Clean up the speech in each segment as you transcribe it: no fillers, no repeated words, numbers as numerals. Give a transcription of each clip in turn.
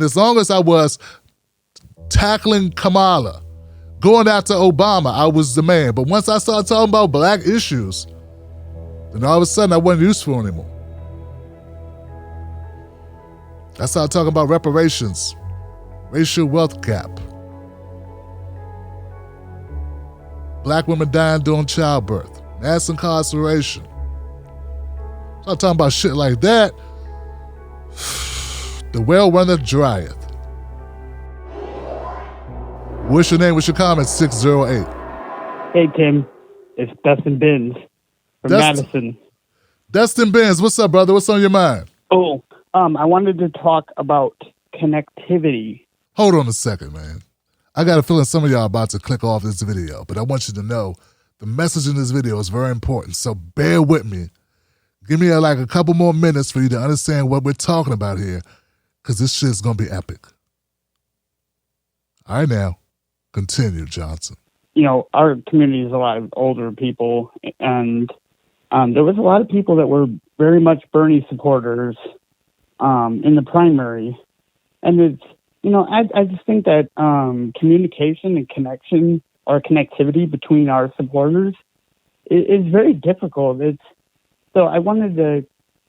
And as long as I was tackling Kamala, going after Obama, I was the man. But once I started talking about black issues, then all of a sudden I wasn't useful anymore. I started talking about reparations, racial wealth gap, black women dying during childbirth, mass incarceration. Start talking about shit like that, the well runneth drieth. What's your name? What's your comment? 608. Hey, Tim. It's Dustin Binns from Madison. Dustin Binns, what's up, brother? What's on your mind? Oh, I wanted to talk about connectivity. Hold on a second, man. I got a feeling some of y'all are about to click off this video, but I want you to know the message in this video is very important, so bear with me. Give me like a couple more minutes for you to understand what we're talking about here, because this shit's going to be epic. All right, now, continue, Johnson. You know, our community is a lot of older people, and there was a lot of people that were very much Bernie supporters in the primary. And it's, you know, I just think that communication and connection or connectivity between our supporters is very difficult. So I wanted to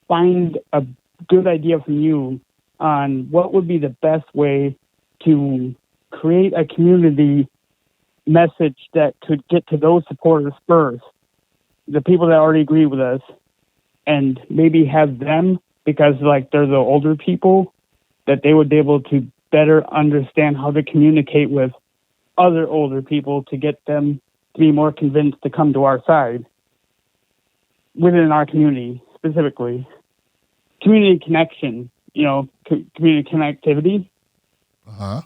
find a good idea from you on what would be the best way to create a community message that could get to those supporters first, the people that already agree with us, and maybe have them, because like they're the older people, that they would be able to better understand how to communicate with other older people to get them to be more convinced to come to our side within our community specifically. Community connection, you know, community connectivity. Uh-huh.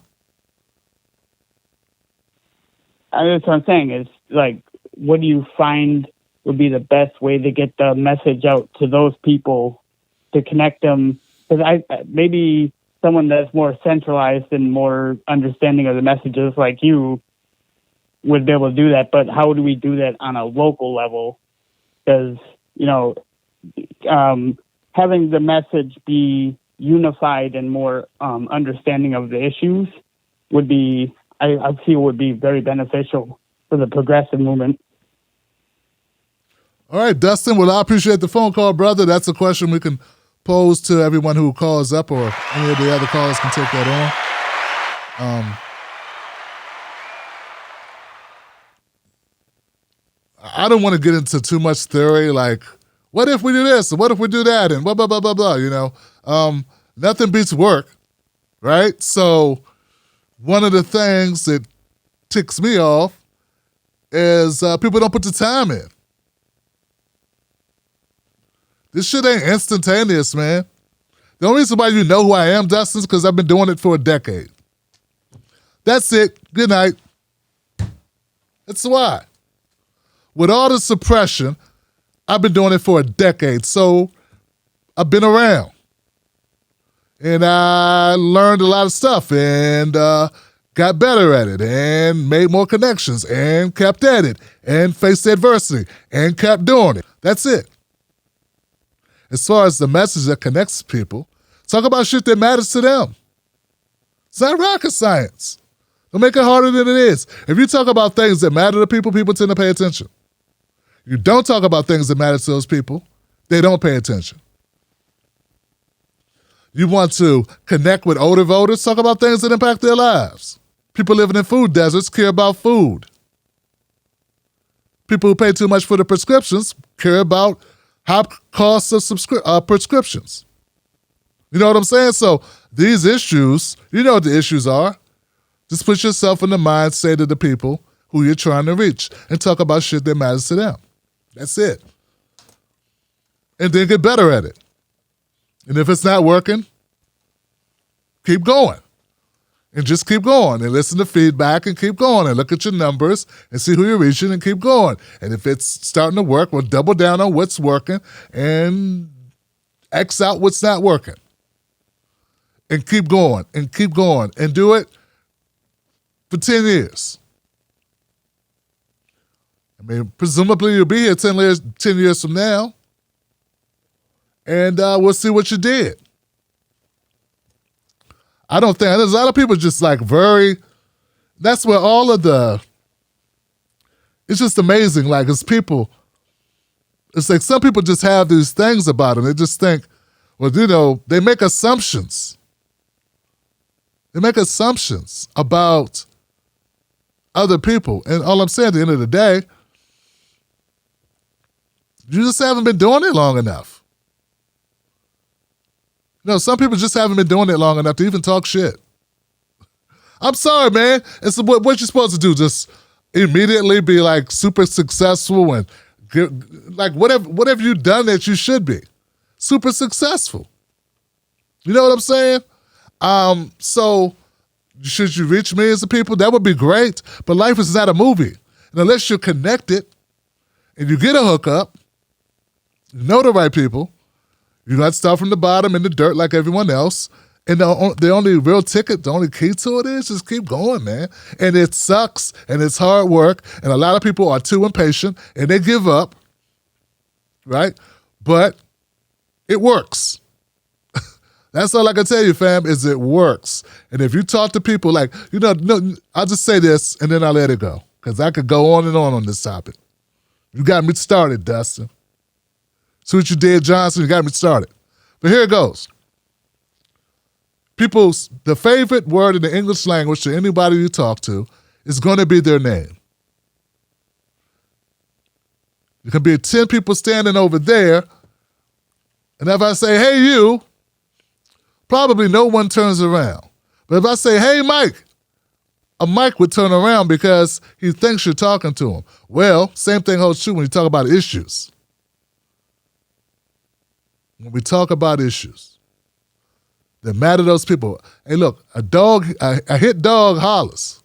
That's what I'm saying is, like, what do you find would be the best way to get the message out to those people to connect them? Because maybe someone that's more centralized and more understanding of the messages like you would be able to do that. But how do we do that on a local level? Because, you know, having the message be unified and more understanding of the issues would be, I feel, would be very beneficial for the progressive movement. All right, Dustin. Well, I appreciate the phone call, brother. That's a question we can pose to everyone who calls up, or any of the other callers can take that on. I don't want to get into too much theory, like, what if we do this, and what if we do that, and blah, blah, blah, blah, blah, you know. Nothing beats work, right? So one of the things that ticks me off is people don't put the time in. This shit ain't instantaneous, man. The only reason why you know who I am, Dustin, is because I've been doing it for a decade. That's it. Good night. That's why. With all the suppression, I've been doing it for a decade, so I've been around. And I learned a lot of stuff and got better at it and made more connections and kept at it and faced adversity and kept doing it. That's it. As far as the message that connects people, talk about shit that matters to them. It's not rocket science. Don't make it harder than it is. If you talk about things that matter to people, people tend to pay attention. You don't talk about things that matter to those people, they don't pay attention. You want to connect with older voters, talk about things that impact their lives. People living in food deserts care about food. People who pay too much for the prescriptions care about high costs of prescriptions. You know what I'm saying? So these issues, you know what the issues are. Just put yourself in the mindset of the people who you're trying to reach and talk about shit that matters to them. That's it. And then get better at it. And if it's not working, keep going. And just keep going and listen to feedback and keep going and look at your numbers and see who you're reaching and keep going. And if it's starting to work, well, double down on what's working and X out what's not working. And keep going and keep going and do it for 10 years. I mean, presumably you'll be here 10 years from now, and we'll see what you did. I don't think, there's a lot of people just like that's where all of it's just amazing. Like it's people, it's like some people just have these things about them. They just think, well, they make assumptions. They make assumptions about other people. And all I'm saying at the end of the day, you just haven't been doing it long enough. Some people just haven't been doing it long enough to even talk shit. I'm sorry, man. It's what you're supposed to do. Just immediately be like super successful and like whatever you've done that you should be. Super successful. You know what I'm saying? So should you reach millions of people? That would be great. But life is not a movie. And unless you're connected and you get a hookup, you know the right people, you got to start from the bottom in the dirt like everyone else. And the only real ticket, the only key to it is just keep going, man. And it sucks and it's hard work. And a lot of people are too impatient and they give up, right? But it works. That's all I can tell you, fam, is it works. And if you talk to people like, I'll just say this and then I'll let it go because I could go on and on this topic. You got me started, Dustin. See what you did, Johnson? You got me started. But here it goes. The favorite word in the English language to anybody you talk to is going to be their name. There can be 10 people standing over there, and if I say, hey, you, probably no one turns around. But if I say, hey, Mike, a Mike would turn around because he thinks you're talking to him. Well, same thing holds true when you talk about issues. When we talk about issues that matter to those people. Hey, look, a hit dog hollers.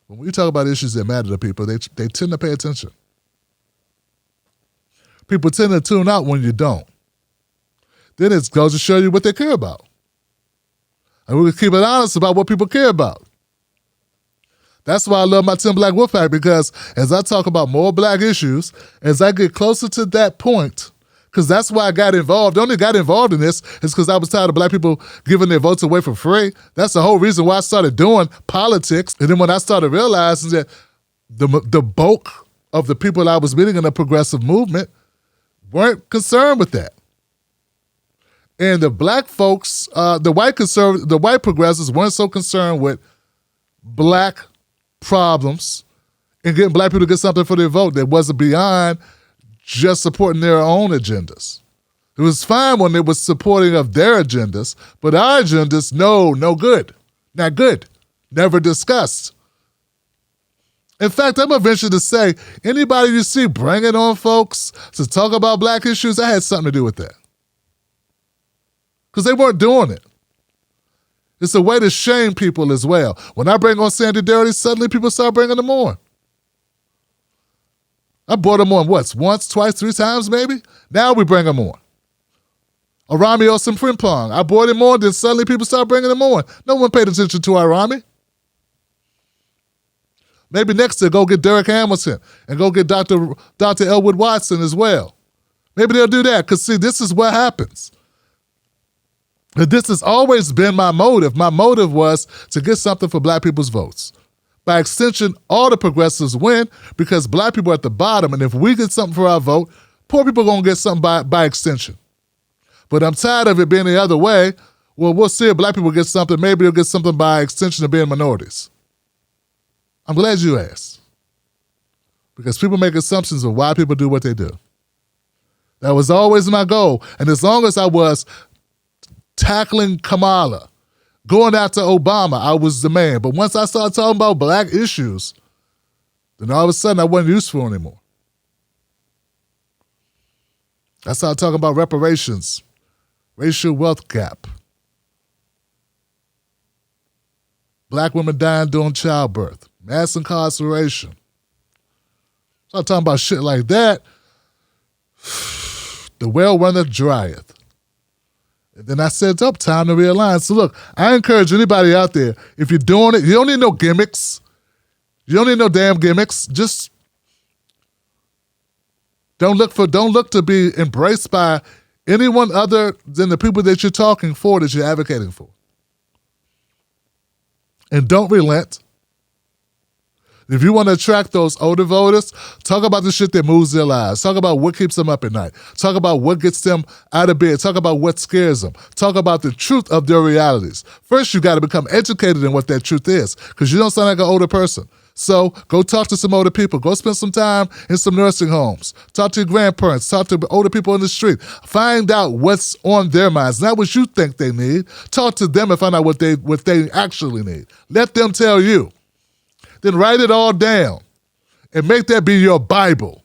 When we talk about issues that matter to people, they tend to pay attention. People tend to tune out when you don't. Then it goes to show you what they care about. And we can keep it honest about what people care about. That's why I love my 10 Black Wolfpack, because as I talk about more black issues, as I get closer to that point, because that's why I got involved. I only got involved in this is because I was tired of black people giving their votes away for free. That's the whole reason why I started doing politics. And then when I started realizing that the bulk of the people I was meeting in the progressive movement weren't concerned with that. And the black folks, the white progressives weren't so concerned with black problems and getting black people to get something for their vote that wasn't beyond just supporting their own agendas. It was fine when they were supporting of their agendas, but our agendas, no good. Not good. Never discussed. In fact, I'm going to venture to say, anybody you see bringing on folks to talk about black issues, that had something to do with that. Because they weren't doing it. It's a way to shame people as well. When I bring on Sandy Dirty, suddenly people start bringing them on. I brought them on once, twice, 3 times maybe? Now we bring them on. Arami Osimfrimpong, I brought him on, then suddenly people start bringing him on. No one paid attention to Arami. Maybe next year go get Derek Hamilton and go get Dr. Elwood Watson as well. Maybe they'll do that because, see, this is what happens. And this has always been my motive. My motive was to get something for black people's votes. By extension, all the progressives win because black people are at the bottom, and if we get something for our vote, poor people are going to get something by extension. But I'm tired of it being the other way. Well, we'll see if black people get something. Maybe they'll get something by extension of being minorities. I'm glad you asked. Because people make assumptions of why people do what they do. That was always my goal. And as long as I was tackling Kamala, going after Obama, I was the man. But once I started talking about black issues, then all of a sudden I wasn't useful anymore. I started talking about reparations, racial wealth gap, black women dying during childbirth, mass incarceration. Started talking about shit like that. The well runneth drieth. And then I said, up, time to realign. So look, I encourage anybody out there, if you're doing it, you don't need no gimmicks. You don't need no damn gimmicks. Just don't look to be embraced by anyone other than the people that you're talking for, that you're advocating for. and don't relent. If you want to attract those older voters, talk about the shit that moves their lives. Talk about what keeps them up at night. Talk about what gets them out of bed. Talk about what scares them. Talk about the truth of their realities. First, you got to become educated in what that truth is, because you don't sound like an older person. So go talk to some older people. Go spend some time in some nursing homes. Talk to your grandparents. Talk to older people in the street. Find out what's on their minds, not what you think they need. Talk to them and find out what they actually need. Let them tell you. Then write it all down and make that be your Bible.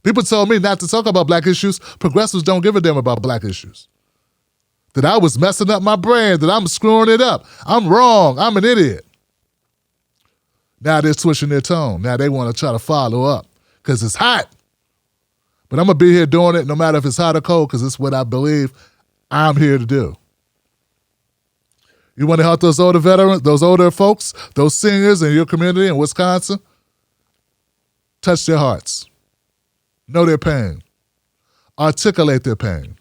People told me not to talk about black issues. Progressives don't give a damn about black issues. That I was messing up my brand, that I'm screwing it up. I'm wrong. I'm an idiot. Now they're switching their tone. Now they want to try to follow up because it's hot. But I'm going to be here doing it no matter if it's hot or cold, because it's what I believe I'm here to do. You want to help those older veterans, those older folks, those seniors in your community in Wisconsin? Touch their hearts. Know their pain. Articulate their pain.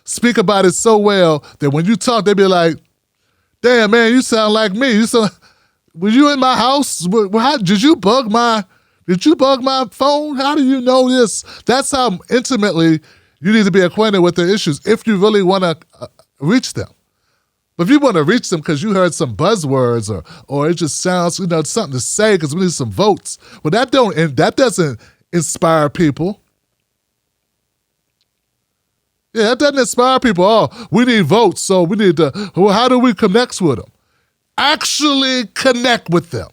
Speak about it so well that when you talk, they be like, damn, man, you sound like me. Were you in my house? Did you bug my phone? How do you know this? That's how intimately you need to be acquainted with their issues if you really want to reach them. But if you want to reach them because you heard some buzzwords or it just sounds, something to say because we need some votes, well, that doesn't inspire people. Yeah, that doesn't inspire people. Oh, we need votes, so we need to, well, how do we connect with them? Actually connect with them.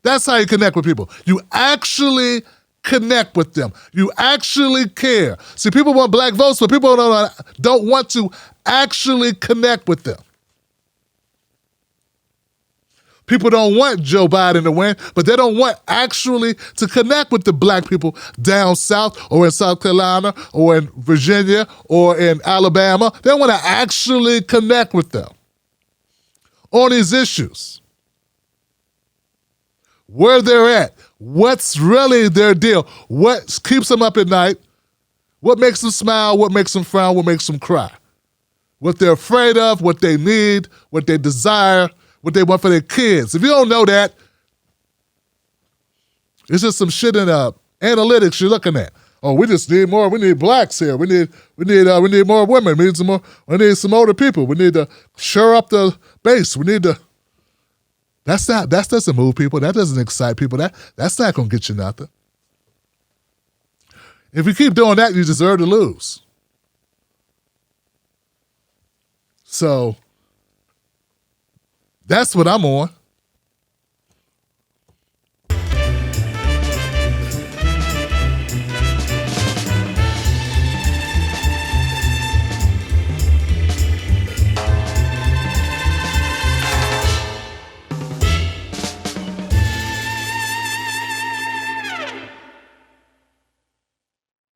That's how you connect with people. You actually connect with them. You actually care. See, people want black votes, but people don't want to actually connect with them. People don't want Joe Biden to win, but they don't want actually to connect with the black people down south or in South Carolina or in Virginia or in Alabama. They want to actually connect with them on these issues. Where they're at, what's really their deal, what keeps them up at night, what makes them smile, what makes them frown, what makes them cry, what they're afraid of, what they need, what they desire, what they want for their kids. If you don't know that, it's just some shit in analytics you're looking at. Oh, we just need more. We need blacks here. We need more women. We need some older people. We need to shore up the base. We need to. That doesn't move people. That doesn't excite people. That's not going to get you nothing. If you keep doing that, you deserve to lose. So that's what I'm on.